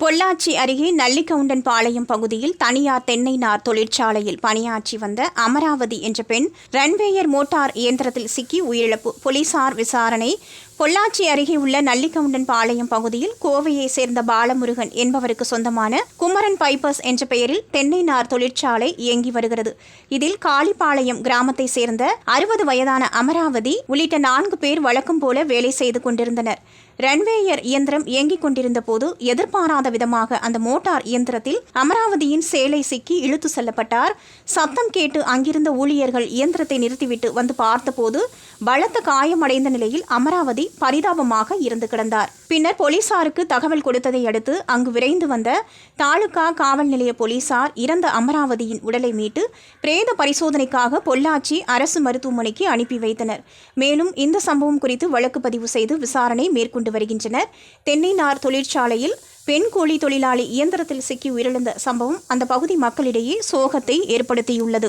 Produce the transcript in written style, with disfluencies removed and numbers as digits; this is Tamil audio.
பொள்ளாச்சி அருகே நல்லிக்கவுண்டன் பகுதியில் தனியார் தென்னை நார் தொழிற்சாலையில் பணியாற்றி வந்த அமராவதி என்ற பெண் ரன்வேயர் மோட்டார் இயந்திரத்தில் சிக்கி உயிரிழப்பு. போலீசார் விசாரணை. பொள்ளாச்சி அருகே உள்ள நல்லிக்கவுண்டன் பகுதியில் கோவையை சேர்ந்த பாலமுருகன் என்பவருக்கு சொந்தமான குமரன் பைப்பர்ஸ் என்ற பெயரில் தென்னை நார் தொழிற்சாலை இயங்கி வருகிறது. இதில் காளிப்பாளையம் கிராமத்தை சேர்ந்த 60 வயதான அமராவதி உள்ளிட்ட 4 பேர் வழக்கம் போல வேலை செய்து கொண்டிருந்தனர். ரன்வேயர் இயந்திரம் இயங்கிக் கொண்டிருந்த போது எதிர்பாராத விதமாக அந்த மோட்டார் இயந்திரத்தில் அமராவதியின் சேலை சிக்கி இழுத்து செல்லப்பட்டார். சத்தம் கேட்டு அங்கிருந்த ஊழியர்கள் இயந்திரத்தை நிறுத்திவிட்டு வந்து பார்த்தபோது பலத்த காயமடைந்த நிலையில் அமராவதி பரிதாபமாக இறந்து கிடந்தார். பின்னர் போலீசாருக்கு தகவல் கொடுத்ததை அடுத்து அங்கு விரைந்து வந்த தாலுகா காவல் நிலைய போலீசார் இறந்த அமராவதியின் உடலை மீட்டு பிரேத பரிசோதனைக்காக பொள்ளாச்சி அரசு மருத்துவமனைக்கு அனுப்பி வைத்தனர். மேலும் இந்த சம்பவம் குறித்து வழக்கு பதிவு செய்து விசாரணை மேற்கொண்டு வருகின்றனர். தென்னை நார் தொழிற்சாலையில் பெண் கூலி தொழிலாளி இயந்திரத்தில் சிக்கி உயிரிழந்த சம்பவம் அந்த பகுதி மக்களிடையே சோகத்தை ஏற்படுத்தியுள்ளது.